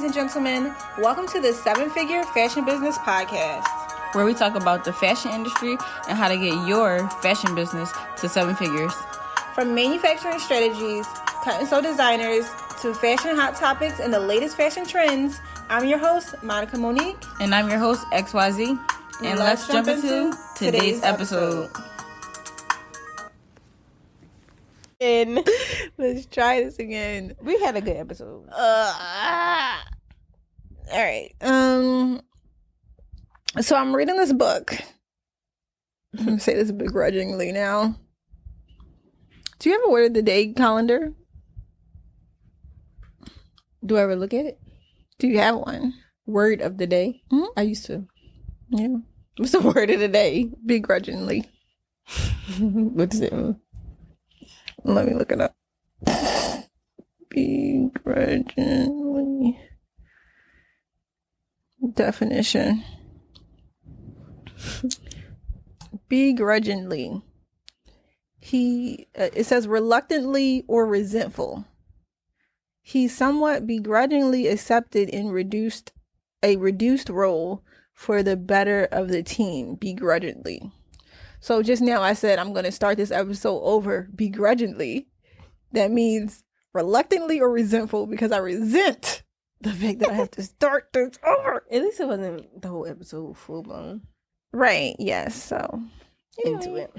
and gentlemen. Welcome to the 7-Figure Fashion Business Podcast, where we talk about the fashion industry and how to get your fashion business to 7 figures. From manufacturing strategies, cut and sew designers, to fashion hot topics and the latest fashion trends, I'm your host, Monica Monique. And I'm your host, XYZeee. And let's jump into today's episode. And let's try this again. We had a good episode. All right. So I'm reading this book. I'm gonna say this begrudgingly now. Do you ever order the day calendar? Do I ever look at it? Do you have one? Word of the day? Mm-hmm. I used to. Yeah. What's the word of the day? Begrudgingly. What does it mean? Let me look it up. Begrudgingly. Definition. Begrudgingly. It says reluctantly or resentful. He somewhat begrudgingly accepted a reduced role for the better of the team, begrudgingly. So just now I said I'm going to start this episode over begrudgingly. That means reluctantly or resentful, because I resent the fact that I have to start this over. At least it wasn't the whole episode full blown. Right, yes. So anyway. Into it.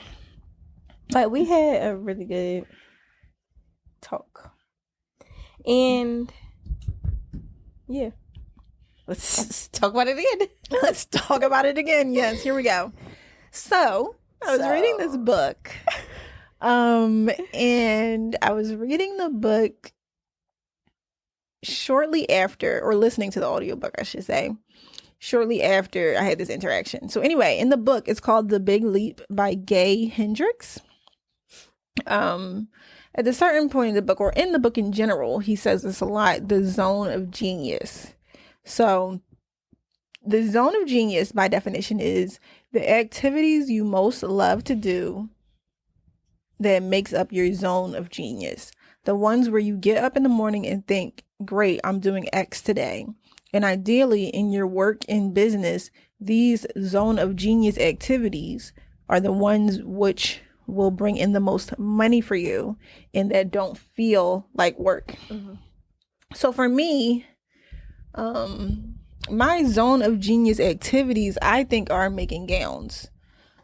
But we had a really good talk. And yeah. Let's talk about it again. Let's talk about it again. Yes, here we go. So I was reading this book. And I was reading the book shortly after, or listening to the audiobook, I should say, shortly after I had this interaction. So anyway, in the book, it's called The Big Leap by Gay Hendricks. At a certain point in the book, or in the book in general, he says this a lot, the zone of genius. So the zone of genius, by definition, is the activities you most love to do that makes up your zone of genius. The ones where you get up in the morning and think, great, I'm doing X today. And ideally, in your work and business, these zone of genius activities are the ones which will bring in the most money for you and that don't feel like work. Mm-hmm. So for me, my zone of genius activities, I think, are making gowns.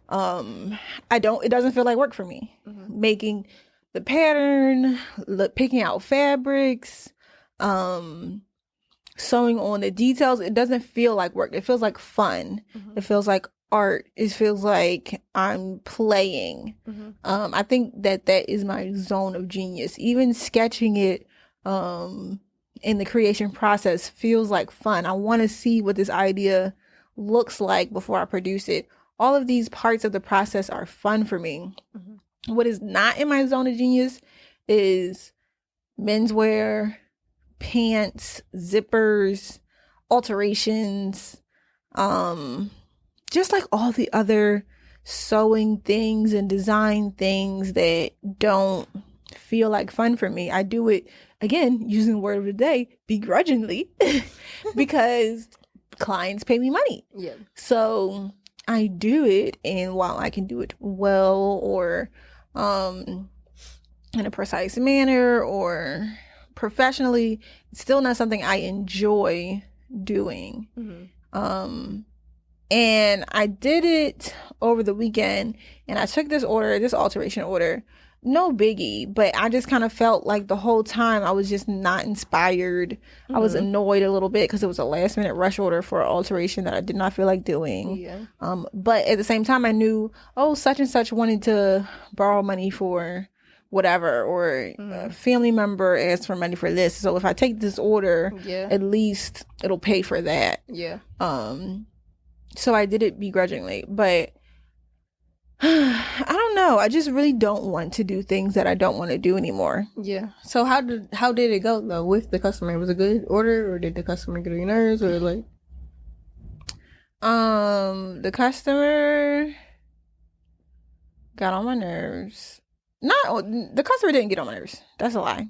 It doesn't feel like work for me. Mm-hmm. Making the pattern, picking out fabrics, sewing on the details, it doesn't feel like work. It feels like fun. Mm-hmm. It feels like art. It feels like I'm playing. Mm-hmm. I think that is my zone of genius. Even sketching it, in the creation process feels like fun. I want to see what this idea looks like before I produce it. All of these parts of the process are fun for me. Mm-hmm. What is not in my zone of genius is menswear, pants, zippers, alterations, just like all the other sewing things and design things that don't feel like fun for me. I do it, again, using the word of the day, begrudgingly, because clients pay me money. Yeah. So I do it, and while I can do it well, or in a precise manner, or professionally, it's still not something I enjoy doing. Mm-hmm. And I did it over the weekend, and I took this alteration order. No biggie, but I just kind of felt like the whole time I was just not inspired. Mm-hmm. I was annoyed a little bit because it was a last minute rush order for an alteration that I did not feel like doing. Yeah. But at the same time, I knew, such and such wanted to borrow money for whatever, or a family member asked for money for this. So if I take this order, at least it'll pay for that. Yeah. So I did it begrudgingly, but I don't know. I just really don't want to do things that I don't want to do anymore. Yeah. So how did it go though with the customer? Was it a good order, or did the customer get on your nerves, or like? The customer got on my nerves. The customer didn't get on my nerves. That's a lie.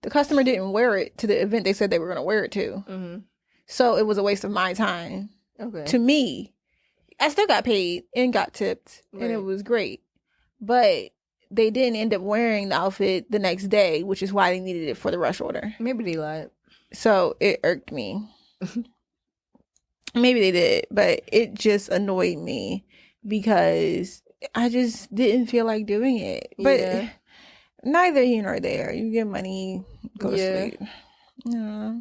the customer didn't wear it to the event they said they were going to wear it to. Mm-hmm. So it was a waste of my time. Okay. To me, I still got paid and got tipped, and it was great. But they didn't end up wearing the outfit the next day, which is why they needed it for the rush order. Maybe they lied. So it irked me. Maybe they did, but it just annoyed me because I just didn't feel like doing it. But neither here nor there. You get money, go to sleep. Yeah.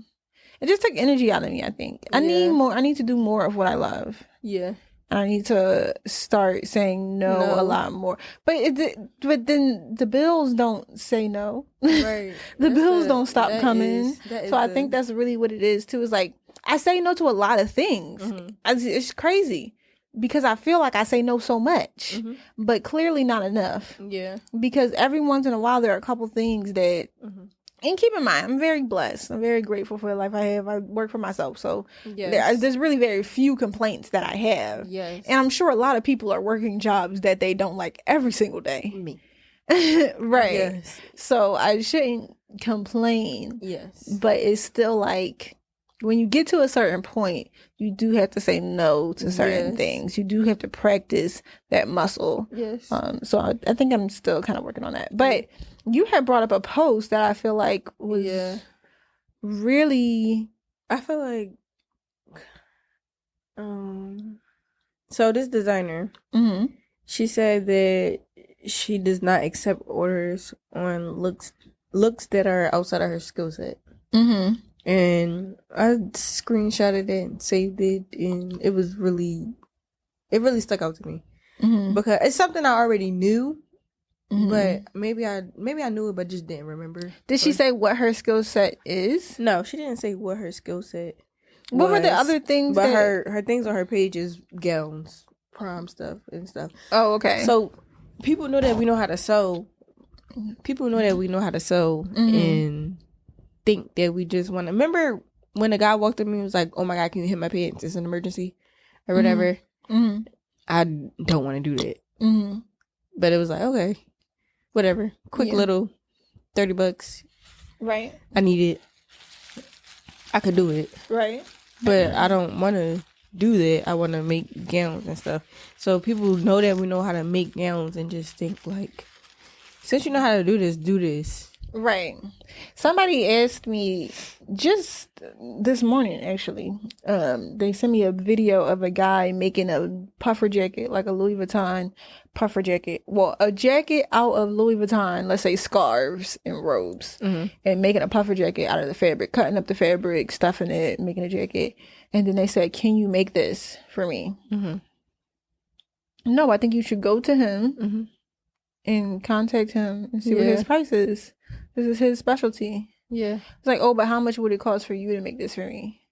It just took energy out of me, I think. I need more. I need to do more of what I love. Yeah. I need to start saying no a lot more. But then the bills don't say no. Right. The bills don't stop coming. So I think that's really what it is too. Is like I say no to a lot of things. Mm-hmm. It's crazy because I feel like I say no so much, mm-hmm. but clearly not enough. Yeah. Because every once in a while there are a couple things that. Mm-hmm. And keep in mind, I'm very blessed. I'm very grateful for the life I have. I work for myself. So there's really very few complaints that I have. Yes. And I'm sure a lot of people are working jobs that they don't like every single day. Me. Right. Yes. So I shouldn't complain. Yes. But it's still like, when you get to a certain point, you do have to say no to certain things. You do have to practice that muscle. Yes. So I think I'm still kind of working on that. But you had brought up a post that I feel like was really. I feel like, so this designer, mm-hmm. she said that she does not accept orders on looks that are outside of her skill set. Mm-hmm. And I screenshotted it and saved it, and it really stuck out to me, mm-hmm. because it's something I already knew. Mm-hmm. But maybe I knew it, but just didn't remember. Did she say what her skill set is? No, she didn't say what her skill set was. What were the other things? But her things on her page is gowns, prom stuff, and stuff. Oh, okay. So people know that we know how to sew. Mm-hmm. And think that we just want to. Remember when a guy walked up to me and was like, "Oh my God, can you hit my pants? It's an emergency," or whatever. Mm-hmm. I don't want to do that. Mm-hmm. But it was like, okay. Whatever. Quick little $30. Right. I need it. I could do it. Right. But I don't want to do that. I want to make gowns and stuff. So people know that we know how to make gowns and just think like, since you know how to do this. Right. Somebody asked me just this morning, actually. They sent me a video of a guy making a puffer jacket, like a Louis Vuitton puffer jacket. Well, a jacket out of Louis Vuitton, let's say scarves and robes, mm-hmm. and making a puffer jacket out of the fabric, cutting up the fabric, stuffing it, making a jacket. And then they said, "Can you make this for me?" Mm-hmm. No, I think you should go to him mm-hmm. and contact him and see what his price is. This is his specialty. Yeah. It's like, oh, but how much would it cost for you to make this for me?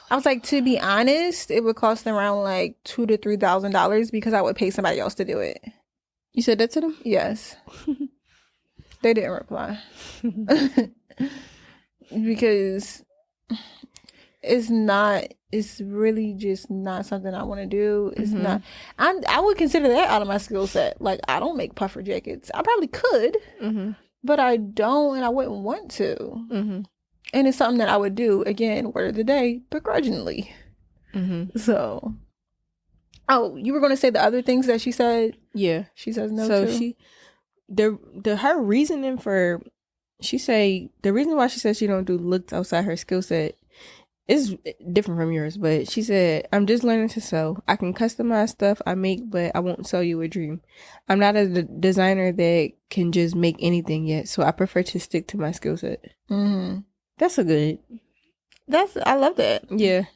I was like, to be honest, it would cost around like $2,000 to $3,000 because I would pay somebody else to do it. You said that to them? Yes. They didn't reply. Because it's really just not something I want to do. It's mm-hmm. not. I would consider that out of my skill set. Like, I don't make puffer jackets. I probably could. Mm-hmm. But I don't, and I wouldn't want to. Mm-hmm. And it's something that I would do, again, word of the day, begrudgingly. Mm-hmm. So, you were going to say the other things that she said? Yeah. She says no to? So her reasoning for, the reason why she says she don't do looks outside her skill set is different from yours. But she said, "I'm just learning to sew. I can customize stuff I make, but I won't sell you a dream. I'm not a designer that can just make anything yet, so I prefer to stick to my skill set." Mm-hmm. That's I love that. Yeah.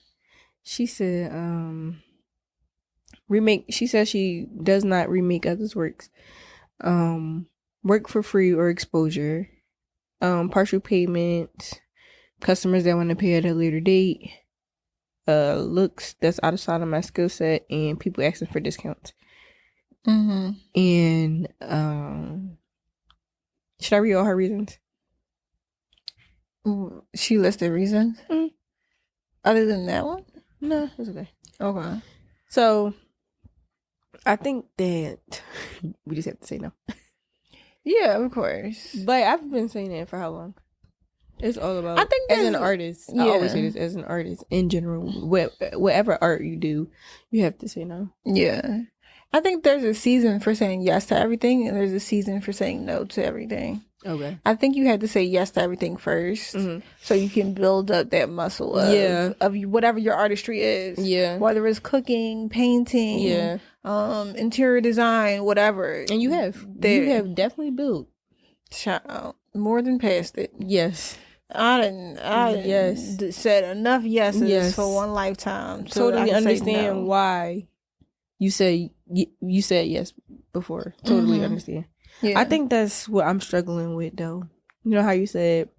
She said, she says she does not remake others' works. Work for free or exposure. Partial payment. Customers that want to pay at a later date. Looks that's outside of my skill set, and people asking for discounts. Mm-hmm. And should I read all her reasons? She listed reasons. Mm-hmm. Other than that one? No, it's okay. Okay. So I think that we just have to say no. Yeah, of course. But I've been saying that for how long? It's all about. I think as an artist, I always say this, as an artist in general, whatever art you do, you have to say no. Yeah. I think there's a season for saying yes to everything, and there's a season for saying no to everything. Okay. I think you had to say yes to everything first, so you can build up that muscle of whatever your artistry is. Yeah. Whether it's cooking, painting, interior design, whatever. And you have definitely built. Child, more than past it. Yes. I said enough yeses for one lifetime. So totally understand why you said yes before. Totally understand. Yeah. I think that's what I'm struggling with, though. You know how you said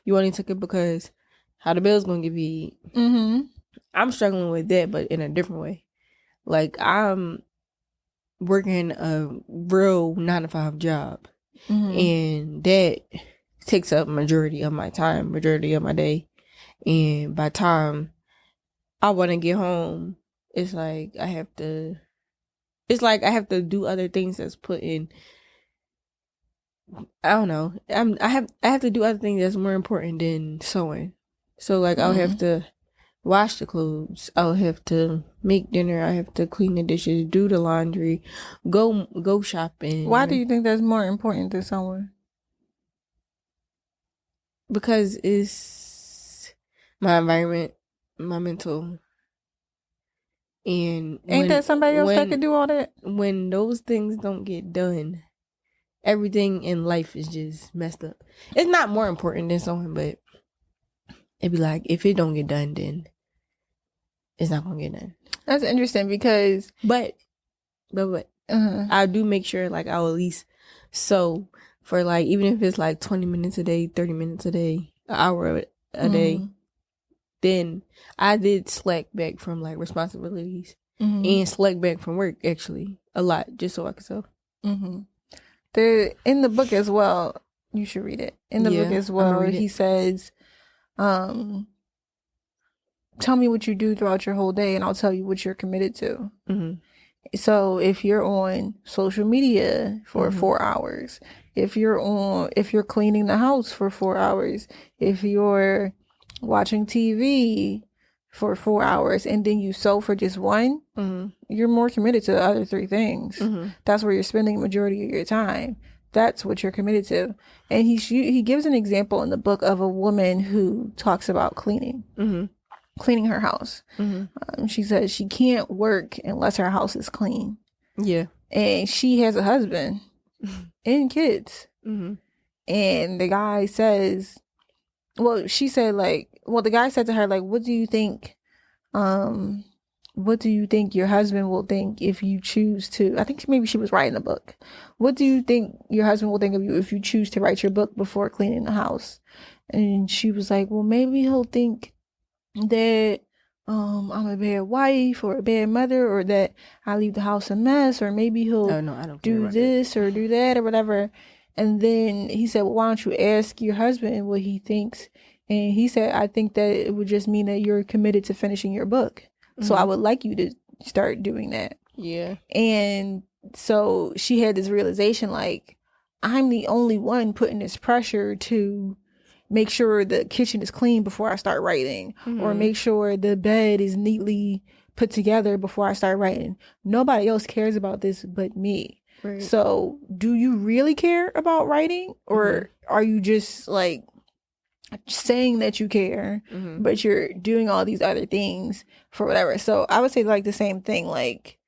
you only took it because how the bill's gonna get paid. I'm struggling with that, but in a different way. Like, I'm working a real 9-to-5 job, and that takes up majority of my time, majority of my day. And by the time I want to get home, it's like I have to do other things that's put in. I don't know. I have to do other things that's more important than sewing. So like I'll have to wash the clothes. I'll have to make dinner. I have to clean the dishes, do the laundry, go shopping. Why do you think that's more important than sewing? Because it's my environment, my mental. And ain't that somebody else that can do all that? When those things don't get done, everything in life is just messed up. It's not more important than sewing, but it'd be like, if it don't get done, then it's not gonna get done. That's interesting because, but I do make sure like I'll at least sew for like, even if it's like 20 minutes a day, 30 minutes a day, an hour a day. Then I did slack back from like responsibilities and slack back from work actually a lot, just so I could sew. In the book as well, you should read it. In the book as well, he says, tell me what you do throughout your whole day and I'll tell you what you're committed to. So if you're on social media for 4 hours, if you're cleaning the house for 4 hours, if you're watching TV for 4 hours and then you sew for just one, you're more committed to the other 3 things. That's where you're spending the majority of your time. That's what you're committed to. And he gives an example in the book of a woman who talks about cleaning her house. She says she can't work unless her house is clean. Yeah. And she has a husband and kids. And the guy says, the guy said to her, like, what do you think your husband will think if you choose to, I think maybe she was writing a book. What do you think your husband will think of you if you choose to write your book before cleaning the house? And she was like, well, maybe he'll think that I'm a bad wife or a bad mother, or that I leave the house a mess, or maybe he'll do this or do that or whatever. And then he said, well, why don't you ask your husband what he thinks? And he said, I think that it would just mean that you're committed to finishing your book. So I would like you to start doing that. Yeah. And so she had this realization, like, I'm the only one putting this pressure to make sure the kitchen is clean before I start writing, or make sure the bed is neatly put together before I start writing. Nobody else cares about this but me. Right. So do you really care about writing, or are you just like saying that you care, but you're doing all these other things for whatever? So I would say like the same thing. Like,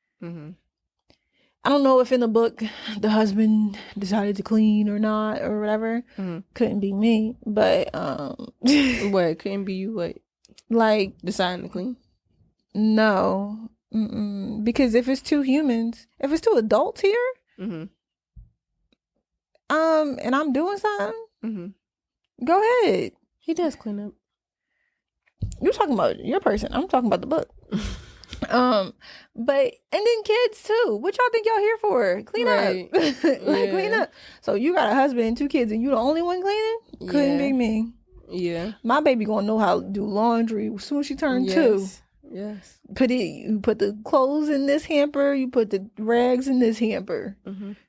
I don't know if in the book the husband decided to clean or not or whatever. Couldn't be me, but what couldn't be you? What, like deciding to clean? No, because if it's 2 humans, if it's 2 adults here, and I'm doing something, go ahead. He does clean up. You're talking about your person. I'm talking about the book. But and then kids too. What y'all think y'all here for? Clean up. Clean up. So you got a husband and 2 kids and you the only one cleaning? Couldn't be me. Yeah. My baby gonna know how to do laundry as soon as she turned 2. Yes. You put the clothes in this hamper, you put the rags in this hamper.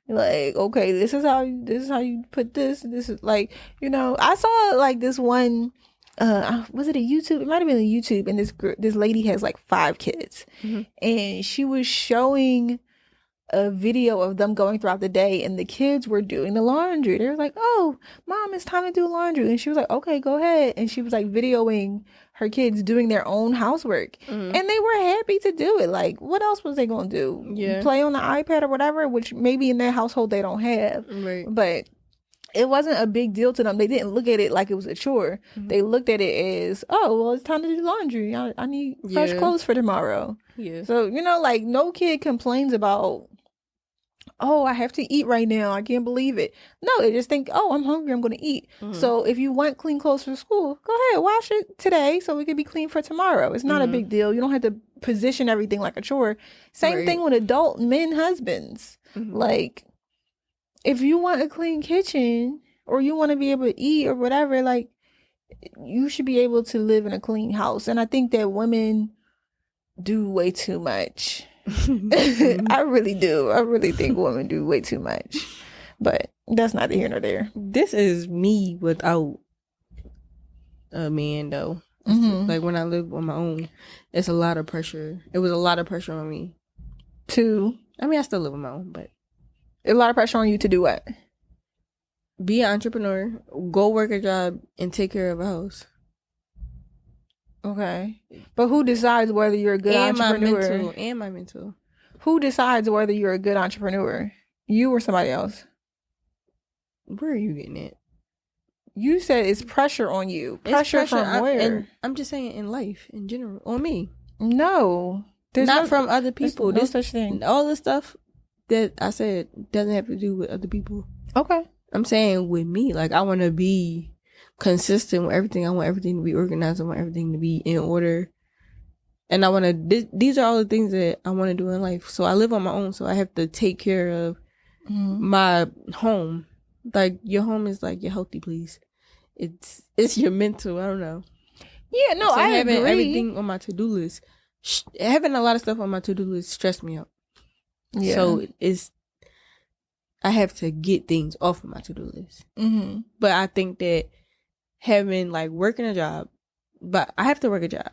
Like, okay, this is how you put this. This is like, I saw like this one, was it a YouTube? It might have been a YouTube, and this lady has like 5 kids, and she was showing a video of them going throughout the day, and the kids were doing the laundry. They were like, "Oh, mom, it's time to do laundry," and she was like, "Okay, go ahead." And she was like videoing her kids doing their own housework, and they were happy to do it. Like, what else was they gonna do? Yeah. Play on the iPad or whatever, which maybe in their household they don't have. Right. But it wasn't a big deal to them. They didn't look at it like it was a chore. They looked at it as, oh, well, it's time to do laundry. I need fresh clothes for tomorrow. Yeah. So, like, no kid complains about, oh, I have to eat right now. I can't believe it. No, they just think, oh, I'm hungry. I'm going to eat. So if you want clean clothes for school, go ahead, wash it today so we can be clean for tomorrow. It's not a big deal. You don't have to position everything like a chore. Same thing with adult men husbands. Like, if you want a clean kitchen or you want to be able to eat or whatever, like, you should be able to live in a clean house. And I think that women do way too much. I really do. I really think women do way too much. But that's neither here nor there. This is me without a man, though. Like, when I live on my own, it's a lot of pressure. It was a lot of pressure on me. I mean, I still live on my own, but a lot of pressure on you to do what? Be an entrepreneur, go work a job, and take care of a house. Okay. But who decides whether you're a good entrepreneur? And my mental. Who decides whether you're a good entrepreneur? You or somebody else? Where are you getting it? You said it's pressure on you. Pressure from where? I'm just saying in life, in general. On me. No. There's not from other people. There's no such thing. All the stuff that I said doesn't have to do with other people. Okay. I'm saying with me. Like, I want to be consistent with everything. I want everything to be organized. I want everything to be in order. And I want to, these are all the things that I want to do in life. So I live on my own. So I have to take care of my home. Like, your home is like your healthy place. It's your mental. I don't know. Yeah, no, so I having agree. everything on my to-do list, having a lot of stuff on my to-do list stressed me out. Yeah. So I have to get things off of my to-do list. But I think that having, like, working a job, but I have to work a job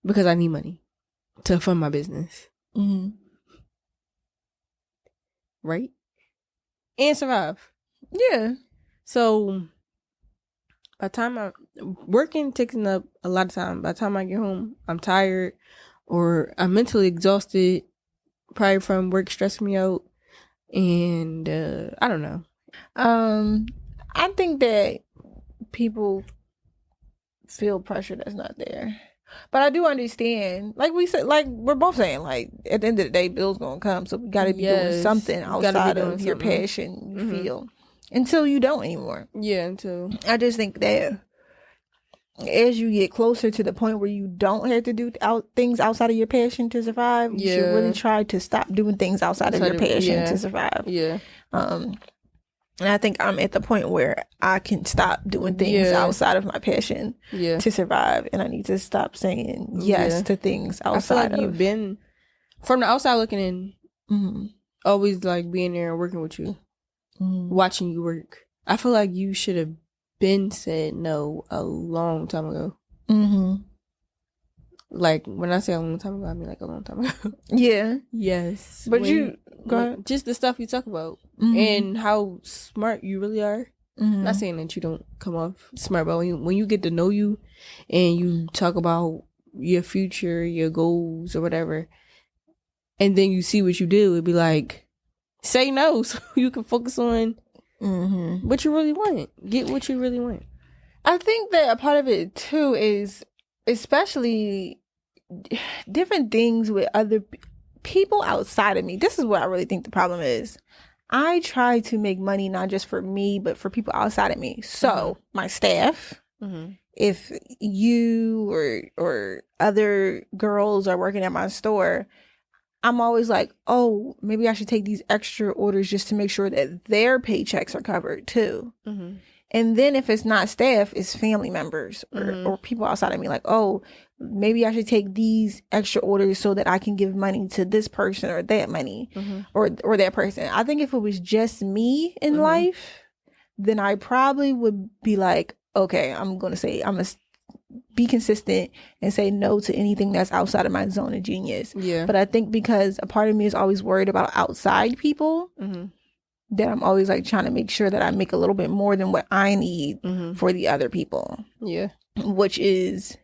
because I need money to fund my business. Right? And survive. Yeah. So by the time working taking up a lot of time. By the time I get home, I'm tired or I'm mentally exhausted, probably from work stressing me out. And I don't know. I think that people feel pressure that's not there. But I do understand, like we said, like we're both saying, like at the end of the day, bills gonna come, so we gotta be doing something outside of your passion you feel until you don't anymore. Yeah, until I just think that as you get closer to the point where you don't have to do things outside of your passion to survive, you should really try to stop doing things outside of your passion to survive. Yeah. And I think I'm at the point where I can stop doing things outside of my passion to survive. And I need to stop saying yes to things outside I feel like you've been, from the outside looking in, always like being there and working with you, watching you work. I feel like you should have been said no a long time ago. Like, when I say a long time ago, I mean like a long time ago. Yeah. Yes. But go ahead. Just the stuff you talk about and how smart you really are. Not saying that you don't come off smart, but when you get to know you and you talk about your future, your goals or whatever, and then you see what you do, it'd be like, say no so you can focus on what you really want. Get what you really want. I think that a part of it too is especially different things with other people outside of me. This is what I really think the problem is. I try to make money not just for me, but for people outside of me. So my staff, if you or other girls are working at my store, I'm always like, oh, maybe I should take these extra orders just to make sure that their paychecks are covered too. And then if it's not staff, it's family members or people outside of me. Like, oh, maybe I should take these extra orders so that I can give money to this person or that money or that person. I think if it was just me in life, then I probably would be like, okay, I'm going to be consistent and say no to anything that's outside of my zone of genius. Yeah. But I think because a part of me is always worried about outside people, that I'm always like trying to make sure that I make a little bit more than what I need for the other people. Yeah. Which is,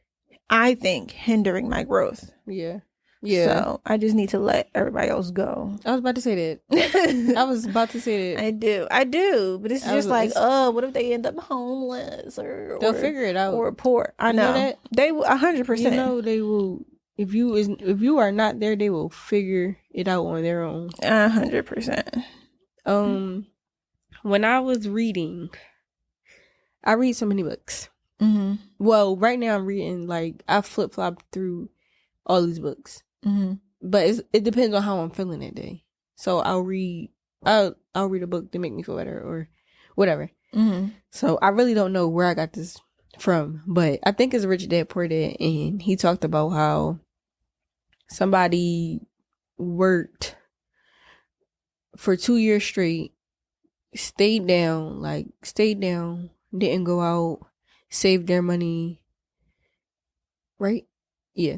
I think, hindering my growth. Yeah. Yeah. So I just need to let everybody else go. I was about to say that. I was about to say that. I do. But it's just like, what if they end up homeless they'll figure it out, or poor? I know that? They will 100%. You know they will. If you are not there, they will figure it out on their own. 100%. When I was reading, I read so many books. Well, right now I'm reading, like, I flip-flop through all these books. But it depends on how I'm feeling that day. So I'll read a book to make me feel better or whatever. So I really don't know where I got this from, but I think it's Rich Dad Poor Dad, and he talked about how somebody worked for 2 years straight, stayed down, didn't go out, saved their money, right? Yeah.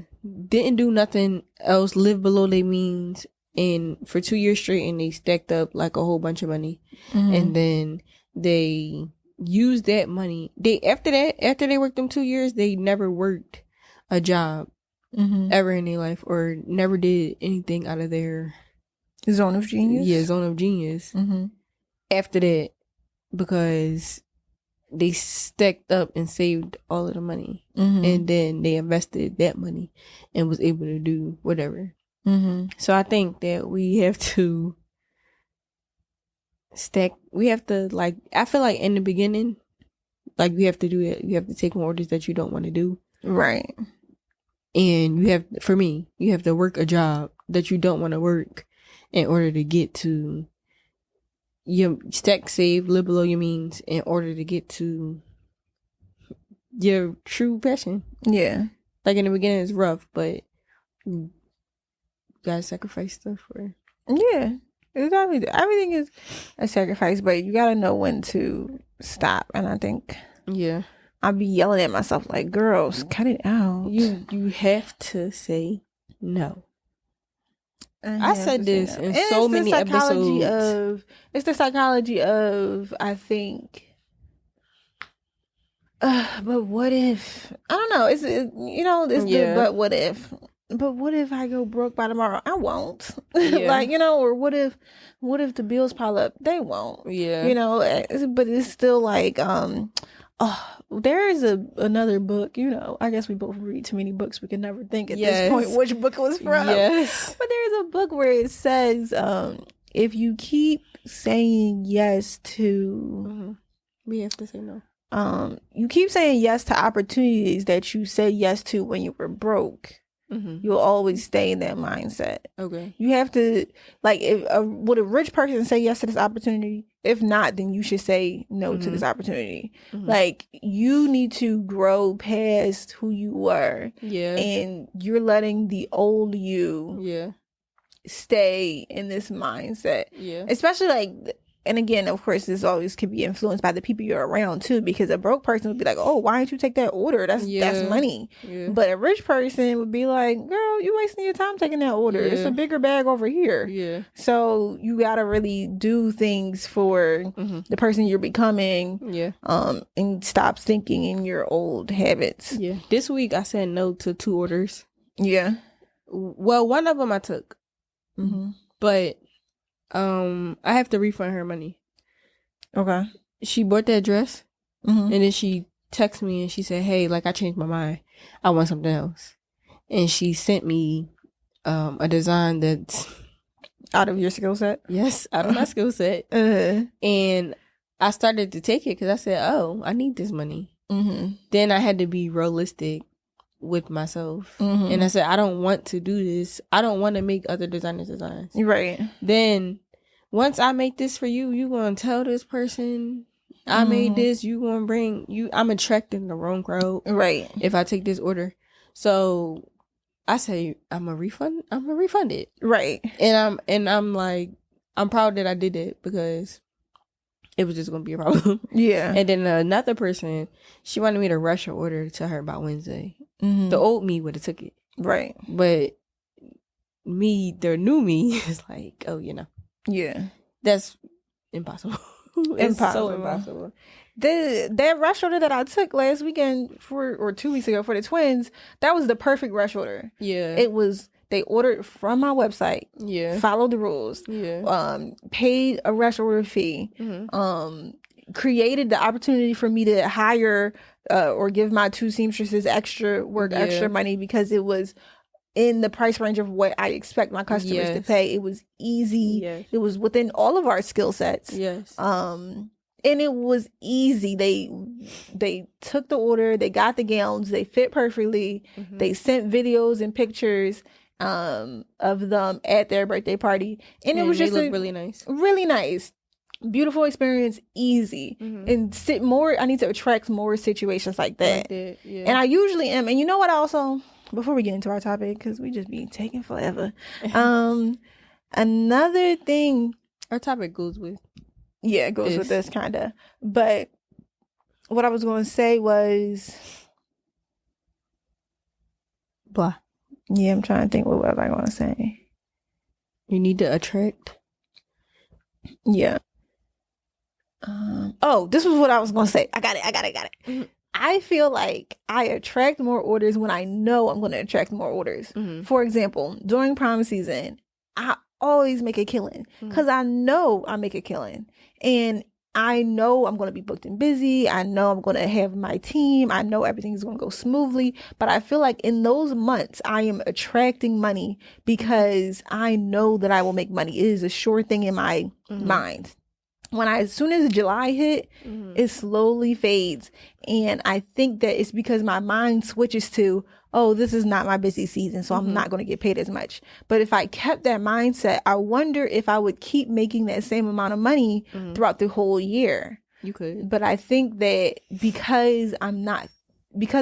Didn't do nothing else, lived below their means, and for 2 years straight, and they stacked up like a whole bunch of money. And then they used that money. After they worked them 2 years, they never worked a job ever in their life, or never did anything out of their zone of genius. Yeah, zone of genius. After that, because they stacked up and saved all of the money, and then they invested that money and was able to do whatever. So I think that we have to stack. We have to, like, I feel like in the beginning, like, you have to do it. You have to take on orders that you don't want to do, right? And you have to work a job that you don't want to work in order to get to your stack, save, live below your means in order to get to your true passion. Yeah. Like, in the beginning it's rough, but you gotta sacrifice stuff for. Yeah. Exactly. Everything is a sacrifice, but you gotta know when to stop. And I think I'll be yelling at myself like, girls, cut it out. You have to say no. I said this in so many episodes. It's the psychology of, I think, but what if, I don't know, it's the but what if. But what if I go broke by tomorrow? I won't. Like, or what if the bills pile up? They won't. Yeah. But it's still like, there is another book, I guess we both read too many books. We can never think at this point which book it was from. Yes. But there's a book where it says, if you keep saying yes to... we have to say no. You keep saying yes to opportunities that you said yes to when you were broke. You'll always stay in that mindset. Okay. You have to, like, would a rich person say yes to this opportunity? If not, then you should say no to this opportunity. Like, you need to grow past who you were. Yeah. And you're letting the old you stay in this mindset. Yeah. Especially, like, and again, of course, this always can be influenced by the people you're around too, because a broke person would be like, oh, why don't you take that order? That's money. Yeah. But a rich person would be like, girl, you wasting your time taking that order. It's a bigger bag over here. Yeah. So you gotta really do things for the person you're becoming. Yeah. And stop thinking in your old habits. Yeah. This week I said no to 2 orders. Yeah. Well, one of them I took. But I have to refund her money. Okay. She bought that dress, and then she texted me and she said, hey, like, I changed my mind. I want something else. And she sent me a design that's out of your skill set. Yes, out of my skill set. And I started to take it because I said, oh, I need this money. Then I had to be realistic with myself, and I said, I don't want to do this. I don't want to make other designers designs. Right. Then once I make this for you, you gonna tell this person I made this. You gonna bring you. I'm attracting the wrong crowd. Right. If I take this order, So I say I'm gonna refund it. Right. And I'm like, I'm proud that I did it because it was just gonna be a problem. Yeah. And then another person, she wanted me to rush her order to her by Wednesday. Mm-hmm. The old me would have took it. Right. But me, the new me, is like, oh, Yeah. That's impossible. It's so impossible. That rush order that I took last weekend or 2 weeks ago for the twins, that was the perfect rush order. Yeah. It was, they ordered from my website. Yeah. Followed the rules. Yeah. Paid a rush order fee. Mm-hmm. Created the opportunity for me to hire or give my 2 seamstresses extra money because it was in the price range of what I expect my customers to pay. It was easy. Yes. It was within all of our skill sets. Yes. And it was easy. They took the order. They got the gowns. They fit perfectly. Mm-hmm. They sent videos and pictures of them at their birthday party, and it was just really nice. Really nice. Beautiful experience, easy. Mm-hmm. And I need to attract more situations like that. Yeah. And I usually am. And you know what also, before we get into our topic, because we just be taking forever. Another thing. Our topic goes with. Yeah, it goes with this kind of. But what I was going to say was. Blah. Yeah, I'm trying to think what was I going to say. You need to attract. Yeah. This was what I was going to say. I got it. Mm-hmm. I feel like I attract more orders when I know I'm going to attract more orders. Mm-hmm. For example, during prom season, I always make a killing because I know I make a killing. And I know I'm going to be booked and busy. I know I'm going to have my team. I know everything's going to go smoothly. But I feel like in those months, I am attracting money because I know that I will make money. It is a sure thing in my mind. As soon as July hit, it slowly fades. And I think that it's because my mind switches to, oh, this is not my busy season, so I'm not going to get paid as much. But if I kept that mindset, I wonder if I would keep making that same amount of money throughout the whole year. You could. But I think that because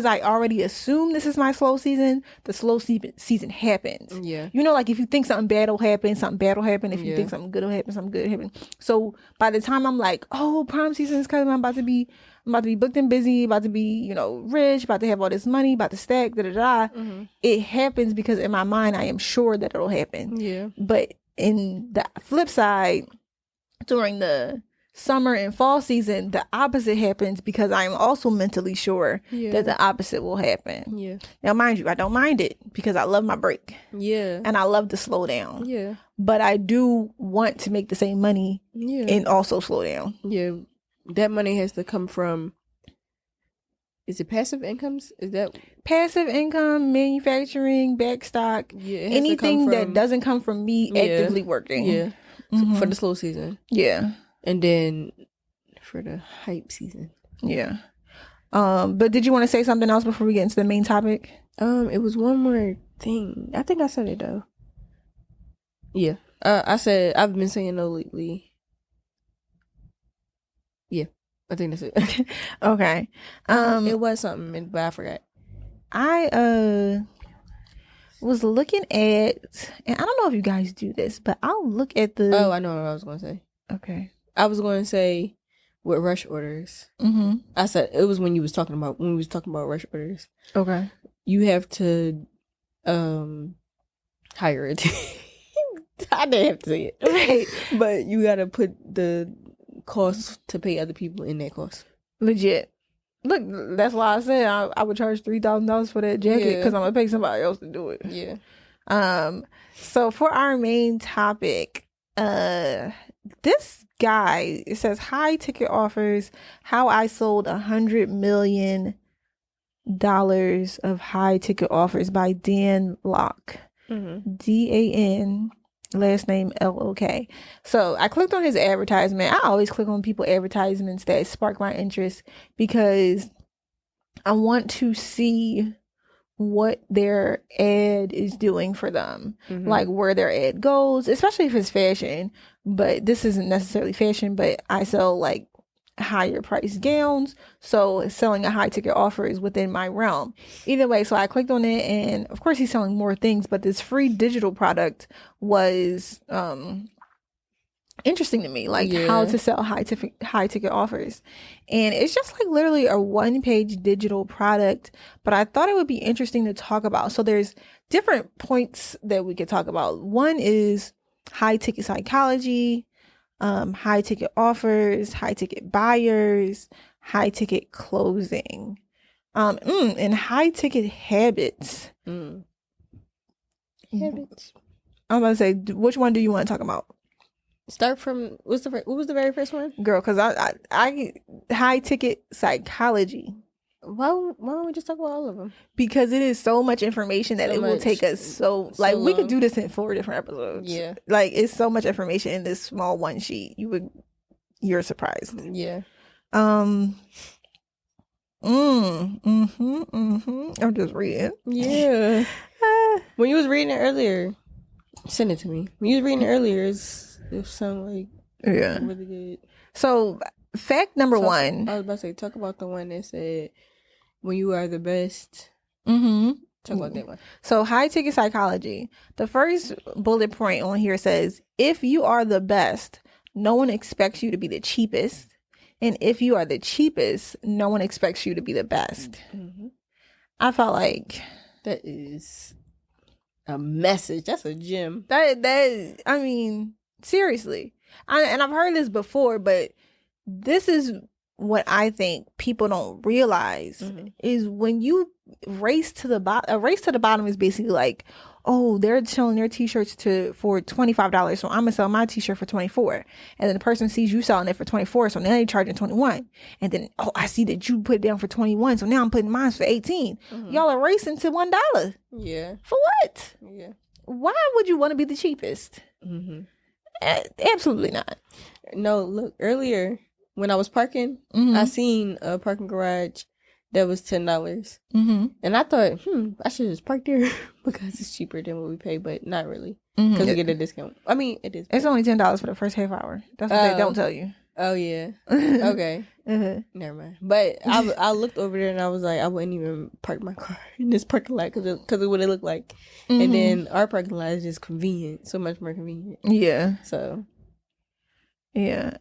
I already assume this is my slow season, the slow season happens. Yeah. You know, like if you think something bad will happen, something bad will happen. If you think something good will happen, something good will happen. So by the time I'm like, oh, prom season is coming, I'm about to be booked and busy, about to be, rich, about to have all this money, about to stack, it happens because in my mind, I am sure that it'll happen. Yeah. But in the flip side, during the summer and fall season, the opposite happens because I'm also mentally sure that the opposite will happen. Yeah. Now, mind you, I don't mind it because I love my break. Yeah. And I love to slow down. Yeah. But I do want to make the same money and also slow down. Yeah. That money has to come from, is it passive incomes? Is that passive income, manufacturing, backstock, anything that doesn't come from me actively working. Yeah. For the slow season. Yeah. And then for the hype season. Yeah. But did you want to say something else before we get into the main topic? It was one more thing. I think I said it though. Yeah. I said I've been saying no lately. Yeah. I think that's it. Okay. It was something, but I forgot. I was looking at, and I don't know if you guys do this, but I'll look at the. Oh, I know what I was going to say. Okay. I was going to say with rush orders. I said it was when we was talking about rush orders. Okay. You have to hire a team. I didn't have to say it. Right. But you got to put the cost to pay other people in that cost. Legit. Look, that's why I said I would charge $3,000 for that jacket because I'm gonna pay somebody else to do it. Yeah. So for our main topic, this guy, it says high ticket offers, how I sold $100 million of high ticket offers by Dan Lok. Dan, last name Lok. So I clicked on his advertisement. I always click on people advertisements that spark my interest because I want to see what their ad is doing for them, like where their ad goes, especially if it's fashion. But this isn't necessarily fashion, but I sell like higher price gowns. So selling a high ticket offer is within my realm. Either way, so I clicked on it, and of course he's selling more things, but this free digital product was interesting to me, like how to sell high ticket offers. And it's just like literally a 1-page digital product, but I thought it would be interesting to talk about. So there's different points that we could talk about. One is high ticket psychology, high ticket offers, high ticket buyers, high ticket closing, and high ticket habits. Habits. I'm about to say, which one do you want to talk about? Start from what was the very first one, girl? Because I high ticket psychology. Why don't we just talk about all of them? Because it is so much information that it will take us so like we could do this in 4 different episodes. Yeah, like it's so much information in this small one sheet. You're surprised. Yeah. I'm just reading. Yeah. When you was reading it earlier, send it to me. When you was reading it earlier, it sounded like really good. So fact number 1. I was about to say, talk about the one that said, when you are the best. Talk about that one. So high ticket psychology. The first bullet point on here says, if you are the best, no one expects you to be the cheapest. And if you are the cheapest, no one expects you to be the best. I felt like that is a message. That's a gem. That I mean, seriously. And I've heard this before, but this is what I think people don't realize is when you race to the bottom. A race to the bottom is basically like, oh, they're selling their t-shirts for $25, so I'm gonna sell my t-shirt for $24. And then the person sees you selling it for $24, so now they're charging $21. And then, oh, I see that you put it down for $21, so now I'm putting mine for $18. Y'all are racing to $1. Yeah. For what? Yeah. Why would you want to be the cheapest? Absolutely not. No, look, earlier when I was parking, I seen a parking garage that was $10. And I thought, I should just park there because it's cheaper than what we pay, but not really. Because we get a discount. I mean, it is. It's only $10 for the first half hour. That's what they don't tell you. Oh, yeah. Okay. Never mind. But I looked over there and I was like, I wouldn't even park my car in this parking lot because of what it looked like. And then our parking lot is just convenient. So much more convenient. Yeah. So. Yeah.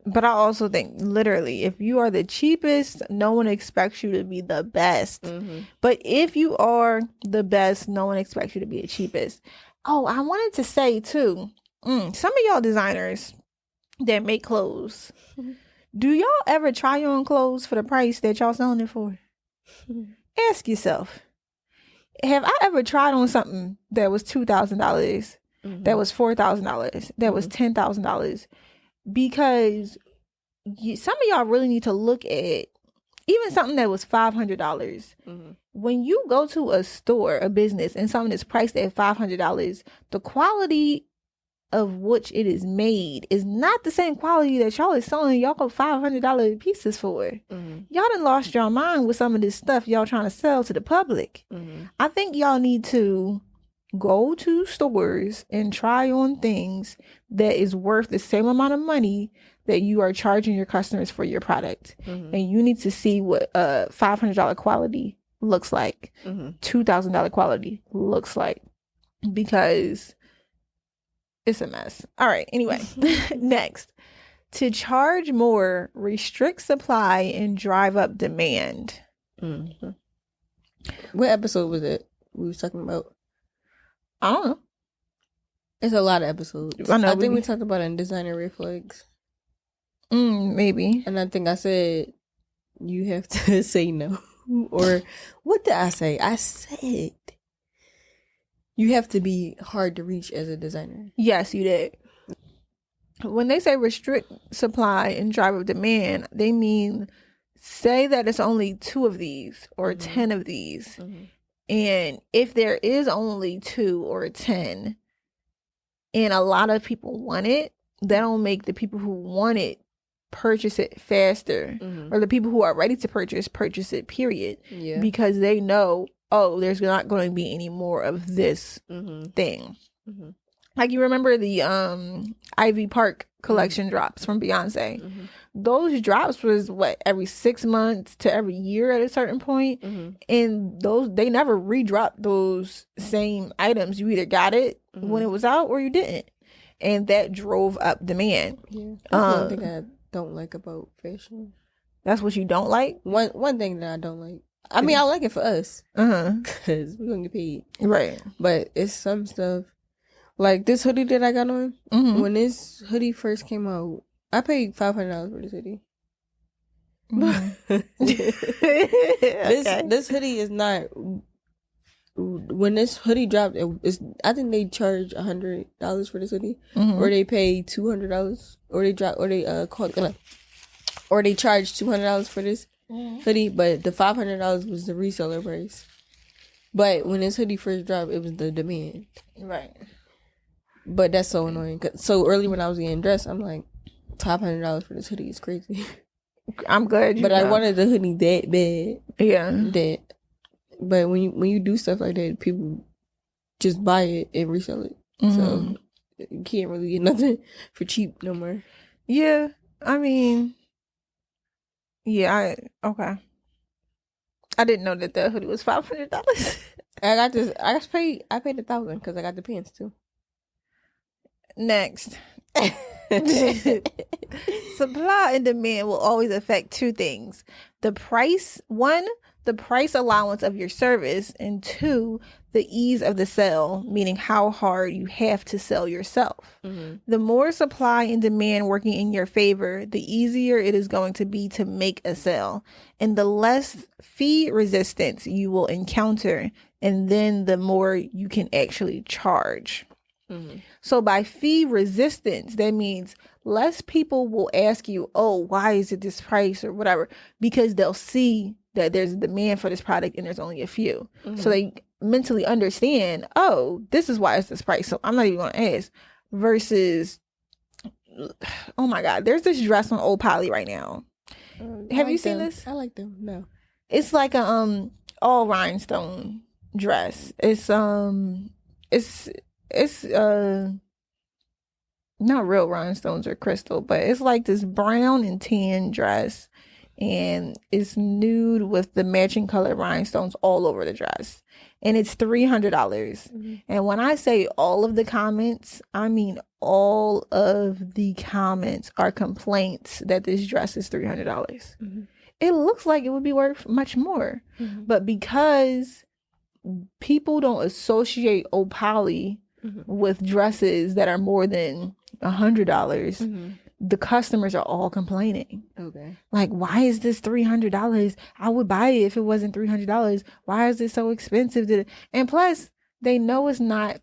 But I also think literally, if you are the cheapest, no one expects you to be the best. But if you are the best, no one expects you to be the cheapest. Oh, I wanted to say too, some of y'all designers that make clothes, do y'all ever try on clothes for the price that y'all selling it for? Ask yourself, have I ever tried on something that was $2,000, that was $4,000, that was $10,000? Because some of y'all really need to look at even something that was $500. When you go to a store, a business, and something is priced at $500, the quality of which it is made is not the same quality that y'all is selling y'all $500 pieces for. Y'all done lost your mind with some of this stuff y'all trying to sell to the public. I think y'all need to go to stores and try on things that is worth the same amount of money that you are charging your customers for your product. And you need to see what $500 quality looks like, $2,000 quality looks like, because it's a mess. All right, anyway. Next, to charge more, restrict supply, and drive up demand. What episode was it we was talking about? I don't know. It's a lot of episodes. I think we talked about it in designer red flags. Maybe. And I think I said you have to say no. Or what did I say? I said you have to be hard to reach as a designer. Yes, you did. When they say restrict supply and drive up demand, they mean say that it's only 2 of these or 10 of these. And if there is only 2 or 10 and a lot of people want it, that'll make the people who want it purchase it faster, or the people who are ready to purchase it, period. Because they know, oh, there's not going to be any more of this thing. Like, you remember the Ivy Park collection drops from Beyonce. those drops was what, every 6 months to every year at a certain point. And they never re-dropped those same items. You either got it when it was out or you didn't, and that drove up demand. That's one thing I don't like about fashion. That's what you don't like? One thing that I don't like. I mean, I like it for us. Because we're going to get paid. Right. But it's some stuff. Like this hoodie that I got on. When this hoodie first came out, I paid $500 for this hoodie. This hoodie is not... When this hoodie dropped, I think they charge $100 for this hoodie. Or they pay $200. Or they charge $200 for this hoodie, but the $500 was the reseller price. But when this hoodie first dropped, it was the demand. Right. But that's so annoying. So early when I was getting dressed, I'm like, $500 for this hoodie is crazy. I'm glad But I wanted the hoodie that bad. Yeah. But when you do stuff like that, people just buy it and resell it. So you can't really get nothing for cheap no more. Yeah. I mean... Yeah, okay. I didn't know that the hoodie was $500. I got this. I paid $1,000 because I got the pants too. Next. Supply and demand will always affect two things. The price allowance of your service, and 2, the ease of the sell, meaning how hard you have to sell yourself. The more supply and demand working in your favor, the easier it is going to be to make a sale, and the less fee resistance you will encounter, and then the more you can actually charge. So by fee resistance, that means less people will ask you, oh, why is it this price or whatever, because they'll see that there's a demand for this product and there's only a few. So they mentally understand, oh, this is why it's this price, so I'm not even going to ask. Versus, oh my God, there's this dress on Old Polly right now. Have you seen this? I like them. No. It's like a all rhinestone dress. It's not real rhinestones or crystal, but it's like this brown and tan dress, and it's nude with the matching color rhinestones all over the dress, and it's $300. And when I say all of the comments, I mean all of the comments are complaints that this dress is $300. It looks like it would be worth much more, but because people don't associate Old Polly with dresses that are more than $100, the customers are all complaining. Okay. Like, why is this $300? I would buy it if it wasn't $300. Why is it so expensive? And plus, they know it's not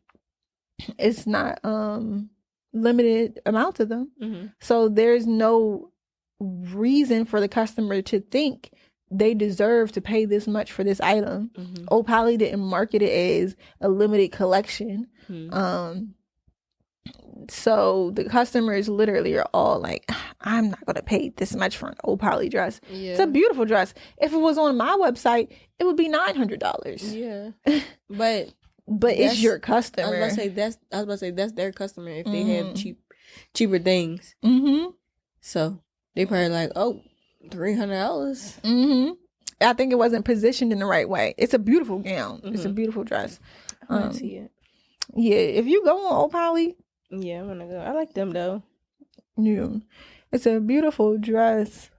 limited amount of them. So there's no reason for the customer to think they deserve to pay this much for this item. Old Polly didn't market it as a limited collection. So the customers literally are all like, I'm not going to pay this much for an Old Polly dress. It's a beautiful dress. If it was on my website, it would be $900. Yeah. But it's your customer. I was about to say that's their customer if they have cheaper things. So they probably like, oh, $300. I think it wasn't positioned in the right way. It's a beautiful gown. It's a beautiful dress. I see it. Yeah, if you go on Old Polly, yeah, I'm gonna go. I like them though. Yeah, it's a beautiful dress,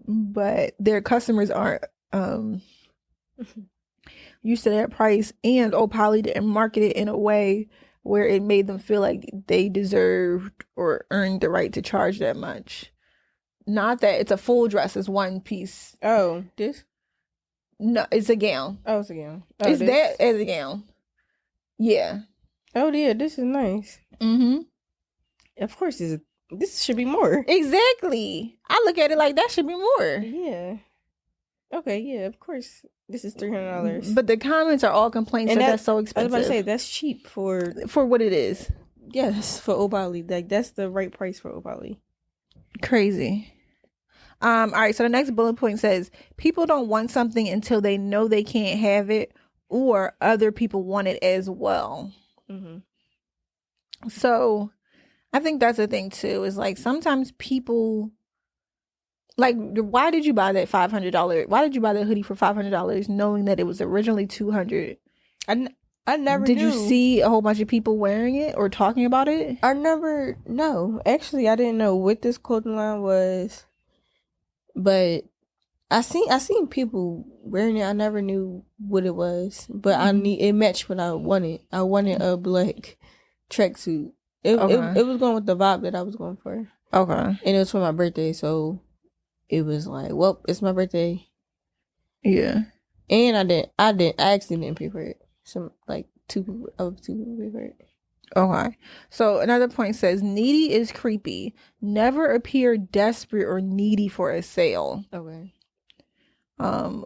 but their customers aren't used to that price, and Old Polly didn't market it in a way where it made them feel like they deserved or earned the right to charge that much. Not that it's a full dress, it's one piece. Oh, this? No, it's a gown. Oh, it's a gown. Oh, it's that as a gown. Yeah. Oh, yeah, this is nice. Of course, this should be more. Exactly. I look at it like that should be more. Yeah. Okay, yeah, of course. This is $300. But the comments are all complaints that that's so expensive. I was about to say, that's cheap for what it is. Yes, for Old Polly. Like, that's the right price for Old Polly. Crazy. All right, so the next bullet point says, people don't want something until they know they can't have it or other people want it as well. So I think that's the thing too, is like sometimes people Like, why did you buy that $500? Why did you buy that hoodie for $500 knowing that it was originally $200? I never Did knew. you see a whole bunch of people wearing it or talking about it? No. Actually, I didn't know what this clothing line was. But I seen people wearing it. I never knew what it was. But it matched what I wanted. I wanted a black tracksuit. It was going with the vibe that I was going for. Okay. And it was for my birthday, so it was like, well, it's my birthday. Yeah. And I actually didn't pay for it. Some like two people paid for it. Okay. So another point says needy is creepy. Never appear desperate or needy for a sale. Okay.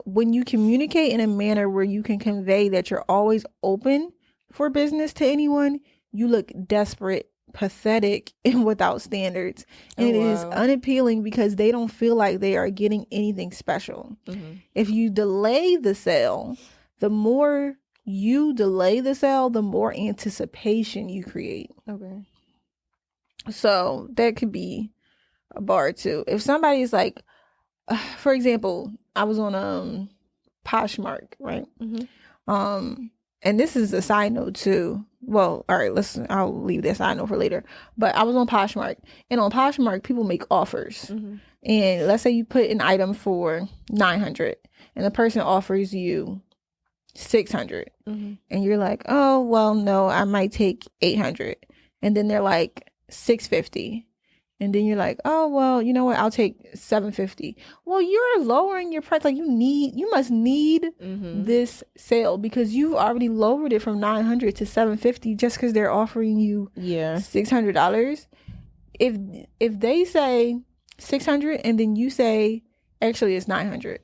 When you communicate in a manner where you can convey that you're always open for business to anyone, you look desperate, pathetic, and without standards. And it is unappealing because they don't feel like they are getting anything special. If you delay the sale, the more you delay the sale, the more anticipation you create. Okay. So that could be a bar too. If somebody's like, for example, I was on Poshmark, right? And this is a side note too. Well, all right, listen, I'll leave that side note for later. But I was on Poshmark, and on Poshmark, people make offers. And let's say you put an item for $900, and the person offers you $600, and you're like, oh well, no, I might take $800, and then they're like $650. And then you're like, oh, well, you know what? I'll take $750. Well, you're lowering your price. Like you must need this sale because you've already lowered it from $900 to $750 just because they're offering you $600. If they say $600 and then you say, actually it's $900.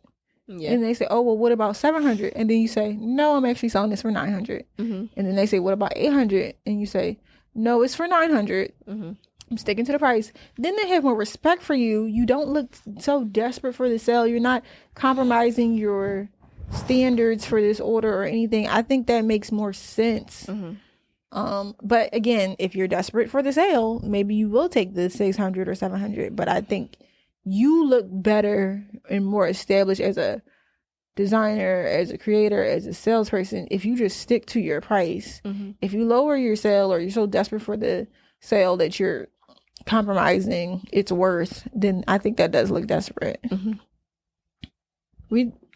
Yeah. And they say, oh, well, what about $700? And then you say, no, I'm actually selling this for $900. And then they say, what about $800? And you say, no, it's for $900. I'm sticking to the price. Then they have more respect for you. You don't look so desperate for the sale. You're not compromising your standards for this order or anything. I think that makes more sense. But again, if you're desperate for the sale, maybe you will take the $600 or $700. But I think you look better and more established as a designer, as a creator, as a salesperson if you just stick to your price. If you lower your sale or you're so desperate for the sale that you're compromising its worth, then I think that does look desperate.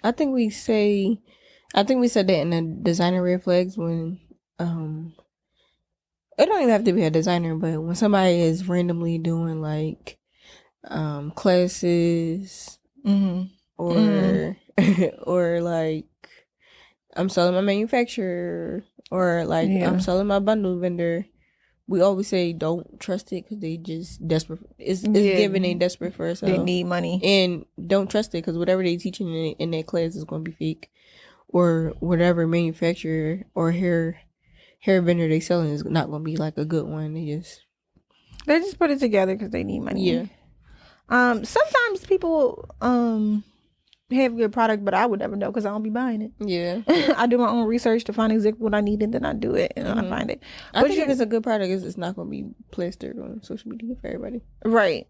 I think we said that in the designer red flags when it don't even have to be a designer, but when somebody is randomly doing like classes or or like I'm selling my manufacturer or like I'm selling my bundle vendor. We always say don't trust it because they just desperate. It's given they desperate for us. They need money. And don't trust it because whatever they teaching in that class is going to be fake. Or whatever manufacturer or hair vendor they selling is not going to be like a good one. They just put it together because they need money. Yeah. Sometimes people have good product, but I would never know because I don't be buying it. Yeah. I do my own research to find exactly what I need and then I do it and I find it. I think if it's a good product, it's not going to be plastered on social media for everybody. Right.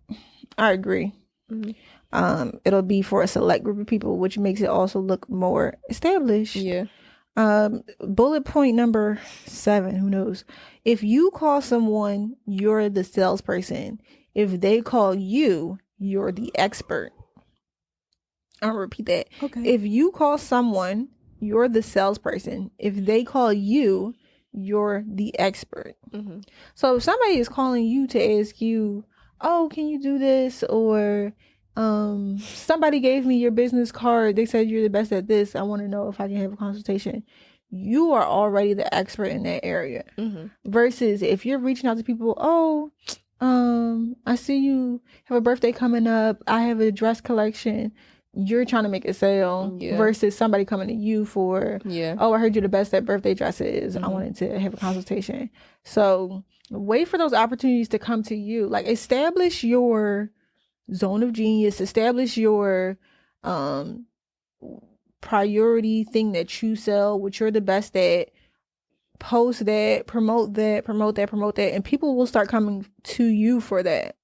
I agree. It'll be for a select group of people, which makes it also look more established. Yeah. Bullet point number 7, who knows? If you call someone, you're the salesperson. If they call you, you're the expert. I'll repeat that. Okay. If you call someone, you're the salesperson. If they call you, you're the expert. So if somebody is calling you to ask you, oh, can you do this? Or somebody gave me your business card. They said you're the best at this. I want to know if I can have a consultation. You are already the expert in that area. Versus if you're reaching out to people, oh, I see you have a birthday coming up. I have a dress collection. You're trying to make a sale versus somebody coming to you for, oh, I heard you're the best at birthday dresses. I wanted to have a consultation. So wait for those opportunities to come to you. Like establish your zone of genius, establish your priority thing that you sell, what you're the best at. Post that, promote that, and people will start coming to you for that.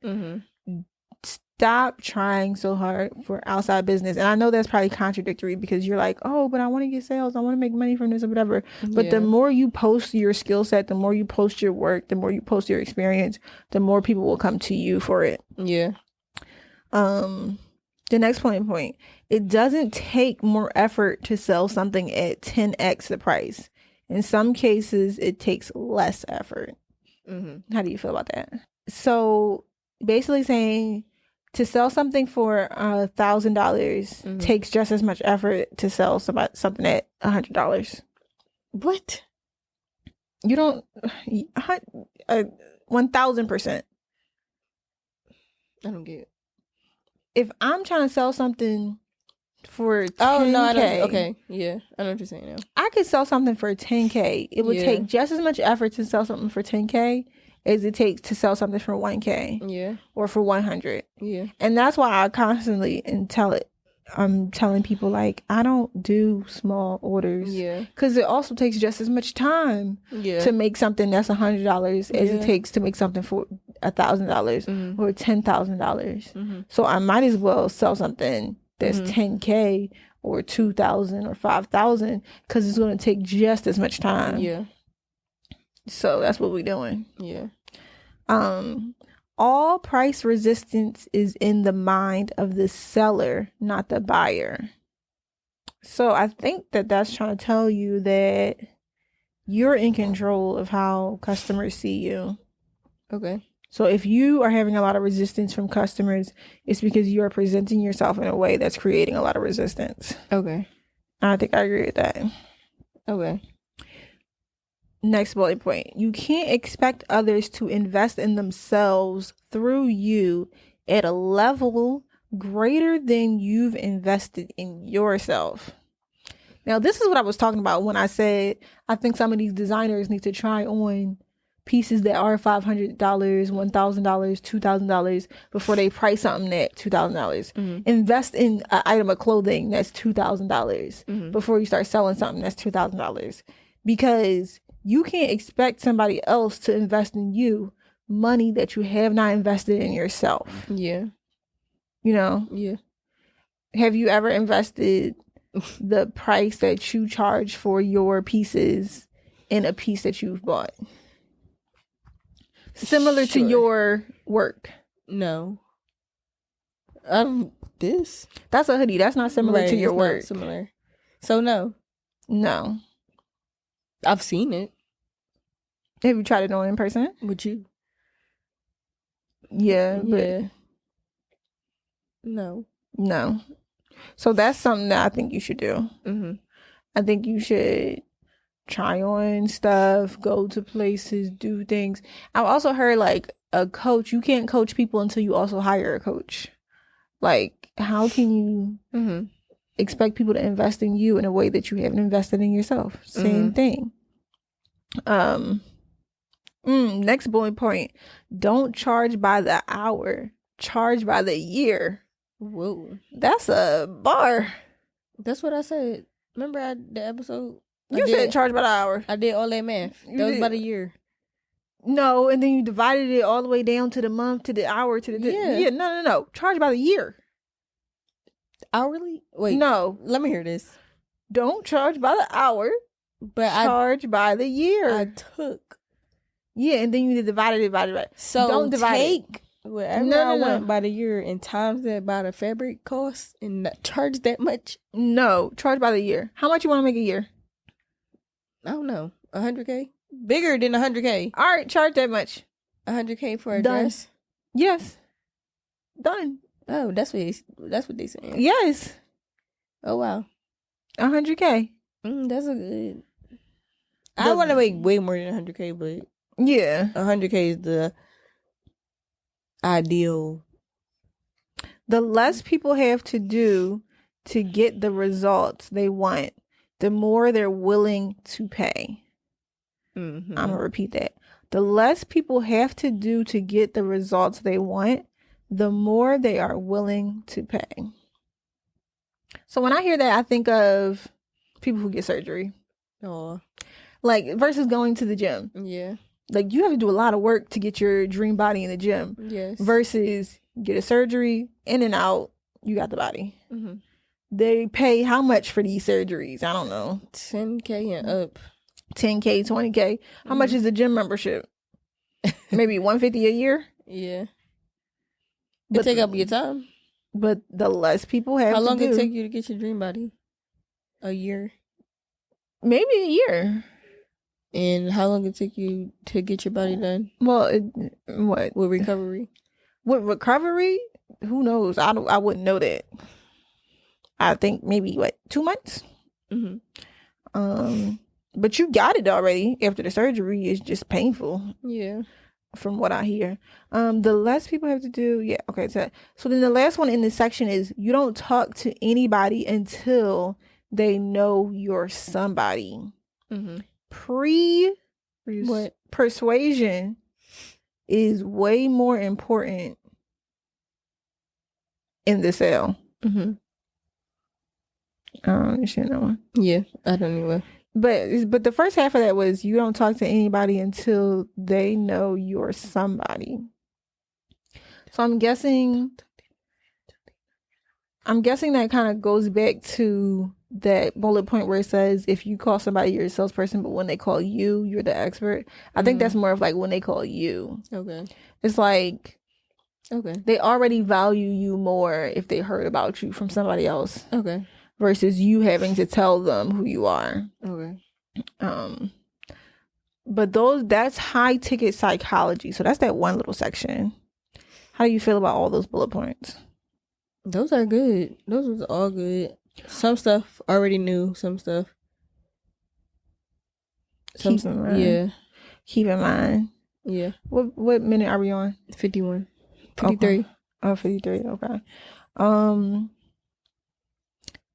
stop trying so hard for outside business. And I know that's probably contradictory because you're like, oh, but I want to get sales. I want to make money from this or whatever. But the more you post your skill set, the more you post your work, the more you post your experience, the more people will come to you for it. Yeah. The next point. It doesn't take more effort to sell something at 10x the price. In some cases, it takes less effort. How do you feel about that? So basically saying to sell something for $1,000 takes just as much effort to sell something at $100. What? You don't 1,000%. I don't get it. If I'm trying to sell something for 10K, oh no, I don't. Okay, yeah, I know what you're saying now. I could sell something for 10K. It would take just as much effort to sell something for 10K as it takes to sell something for 1K. Yeah. Or for 100. Yeah. And that's why I constantly I'm telling people, like, I don't do small orders. Yeah. Because it also takes just as much time to make something that's $100 as it takes to make something for $1,000 or $10,000. So I might as well sell something that's 10K or 2,000 or 5,000 because it's going to take just as much time. Yeah. So that's what we're doing. Yeah. All price resistance is in the mind of the seller, not the buyer. So I think that that's trying to tell you that you're in control of how customers see you. Okay. So if you are having a lot of resistance from customers, it's because you are presenting yourself in a way that's creating a lot of resistance. Okay. I think I agree with that. Okay. Next bullet point. You can't expect others to invest in themselves through you at a level greater than you've invested in yourself. Now, this is what I was talking about when I said I think some of these designers need to try on pieces that are $500, $1,000, $2,000 before they price something at $2,000. Invest in an item of clothing that's $2,000 before you start selling something that's $2,000. Because you can't expect somebody else to invest in you money that you have not invested in yourself. Yeah. You know? Yeah. Have you ever invested the price that you charge for your pieces in a piece that you've bought? Similar to your work? No. This? That's a hoodie. That's not similar to your work. Not similar. So no. No. I've seen it. Have you tried it on in person? With you? Yeah, but no. So that's something that I think you should do. I think you should try on stuff, go to places, do things. I've also heard like a coach, you can't coach people until you also hire a coach. Like, how can you expect people to invest in you in a way that you haven't invested in yourself? Same thing. Next bullet point. Don't charge by the hour. Charge by the year. Whoa. That's a bar. That's what I said. Remember the episode? You said charge by the hour. I did all that math. That was about a year. No, and then you divided it all the way down to the month, to the hour, to the... Yeah, no. Charge by the year. Hourly? Wait. No. Let me hear this. Don't charge by the hour, but charge by the year. I took. Yeah, and then you divided it by the... So don't divide it. Whatever I went by the year and times that by the fabric cost and charge that much. No, charge by the year. How much you want to make a year? I don't know. 100K? Bigger than 100K. All right, charge that much. 100K for a dress? Yes. Done. Oh, that's what they saying. Yes. Oh wow. 100K. That's a good. I want to make way more than 100K, but yeah, 100K is the ideal. The less people have to do to get the results they want, the more they're willing to pay. I'm gonna repeat that. The less people have to do to get the results they want, the more they are willing to pay. So when I hear that, I think of people who get surgery. Oh. Like, versus going to the gym. Yeah. Like, you have to do a lot of work to get your dream body in the gym. Yes. Versus get a surgery, in and out, you got the body. Mm-hmm. They pay how much for these surgeries? I don't know. $10K and up. $10K, $20K. How much is a gym membership? Maybe $150 a year. Yeah. But take up your time. But the less people have how to long do, it take you to get your dream body? A year. Maybe a year. And how long it take you to get your body done? Well, what with recovery? With recovery, who knows? I wouldn't know that. I think maybe 2 months. Mm-hmm. But you got it already after the surgery. It's just painful. Yeah. From what I hear. The less people have to do, yeah, okay. So then the last one in this section is you don't talk to anybody until they know you're somebody. Mm-hmm. Persuasion is way more important in the sale. Mm-hmm. I don't understand that one. Yeah, I don't either. But the first half of that was you don't talk to anybody until they know you're somebody. So I'm guessing that kind of goes back to that bullet point where it says if you call somebody you're a salesperson, but when they call you, you're the expert. I think that's more of like when they call you. Okay. It's like, okay, they already value you more if they heard about you from somebody else. Okay. Versus you having to tell them who you are. Okay. But that's high ticket psychology. So that's that one little section. How do you feel about all those bullet points? Those are good. Those was all good. Some stuff already knew. Some stuff. Keep in mind. Yeah. Keep in mind. Yeah. What minute are we on? 51. 53. Okay. Oh, 53. Okay.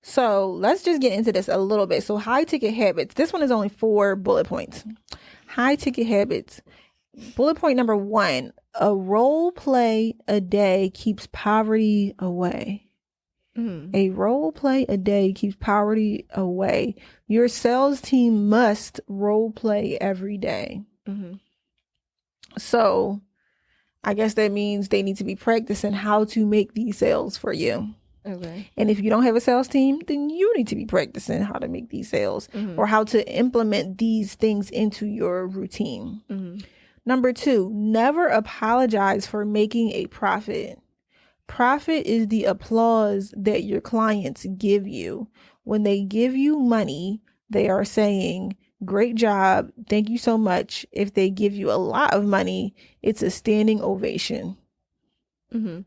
So let's just get into this a little bit. So high ticket habits. This one is only 4 bullet points. High ticket habits. Bullet point number 1. A role play a day keeps poverty away. A role play a day keeps poverty away. Your sales team must role play every day. So I guess that means they need to be practicing how to make these sales for you. Okay. And if you don't have a sales team, then you need to be practicing how to make these sales or how to implement these things into your routine. Number 2, never apologize for making a profit. Profit is the applause that your clients give you. When they give you money, they are saying, great job, thank you so much. If they give you a lot of money, it's a standing ovation. You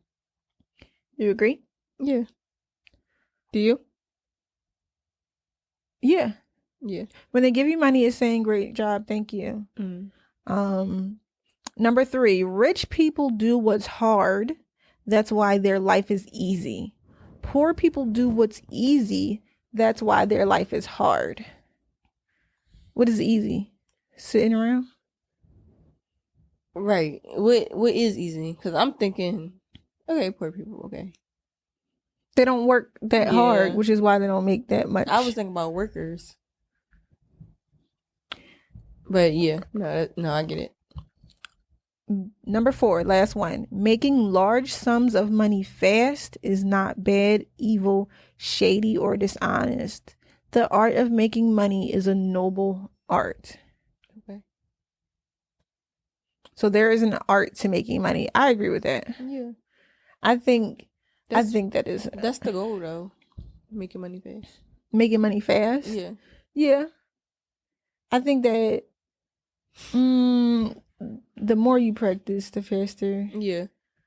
agree? Yeah. Do you? Yeah. Yeah. When they give you money, it's saying great job, thank you. Number 3, rich people do what's hard. That's why their life is easy. Poor people do what's easy. That's why their life is hard. What is easy? Sitting around? Right. What is easy? Because I'm thinking, okay, poor people, okay. They don't work that hard, which is why they don't make that much. I was thinking about workers. But yeah, no, I get it. Number 4, last one. Making large sums of money fast is not bad, evil, shady, or dishonest. The art of making money is a noble art. Okay. So there is an art to making money. I agree with that. Yeah. I think that is... That's the goal, though. Making money fast. Making money fast? Yeah. Yeah. I think that... the more you practice, the faster. Yeah.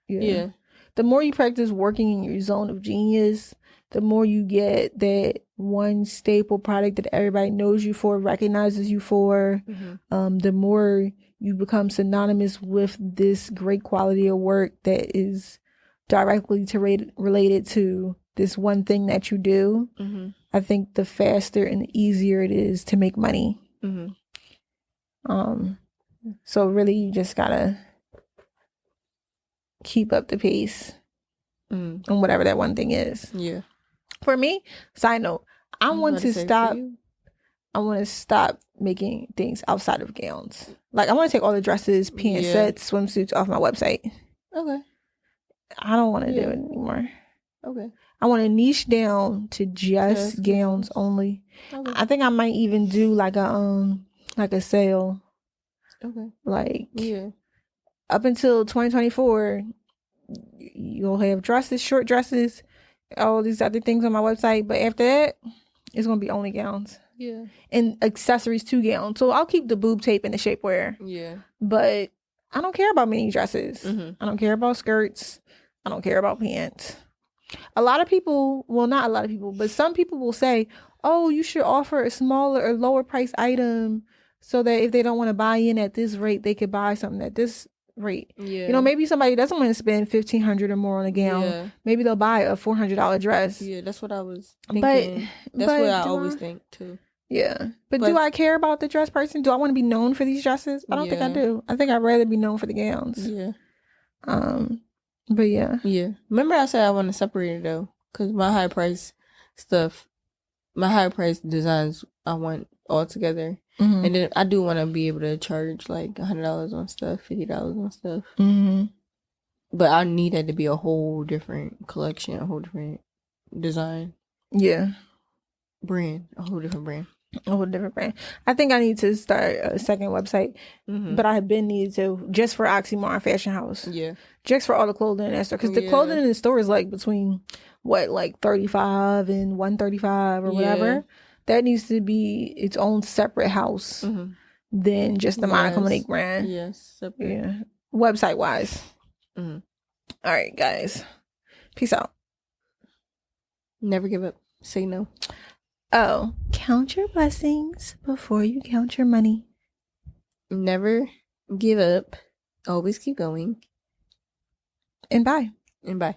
The more you practice working in your zone of genius, the more you get that one staple product that everybody knows you for, recognizes you for. The more you become synonymous with this great quality of work that is directly related to this one thing that you do. I think the faster and the easier it is to make money. So really, you just gotta keep up the pace on whatever that one thing is. Yeah. For me, side note, I want to stop making things outside of gowns. Like, I want to take all the dresses, pants, sets, swimsuits off my website. Okay. I don't want to do it anymore. Okay. I want to niche down to just gowns only. Okay. I think I might even do like a sale. Okay. Like up until 2024, you'll have dresses, short dresses, all these other things on my website. But after that, it's gonna be only gowns. Yeah. And accessories to gowns. So I'll keep the boob tape and the shapewear. Yeah. But I don't care about mini dresses. I don't care about skirts. I don't care about pants. A lot of people, well, not a lot of people, but some people will say, oh, you should offer a smaller or lower price item so that if they don't want to buy in at this rate, they could buy something at this rate. Yeah. You know, maybe somebody doesn't want to spend $1,500 or more on a gown. Yeah. Maybe they'll buy a $400 dress. Yeah, that's what I was thinking. That's what I always think too. Yeah. But do I care about the dress person? Do I want to be known for these dresses? I don't think I do. I think I'd rather be known for the gowns. Yeah. But yeah. Yeah. Remember I said I want to separate it though? Because my high price designs I want all together. And then I do want to be able to charge like $100 on stuff, $50 on stuff. But I need that to be a whole different collection, a whole different design. Yeah. Brand. A whole different brand. A whole different brand. I think I need to start a second website, but I have been needed to, just for Oxymoron Fashion House. Yeah. Just for all the clothing in that store. Because the clothing in the store is like between, like $35 and $135 or whatever. That needs to be its own separate house than just the Monica Monique brand. Yes. Separate. Yeah. Website wise. All right, guys. Peace out. Never give up. Say no. Oh, count your blessings before you count your money. Never give up. Always keep going. And bye. And bye.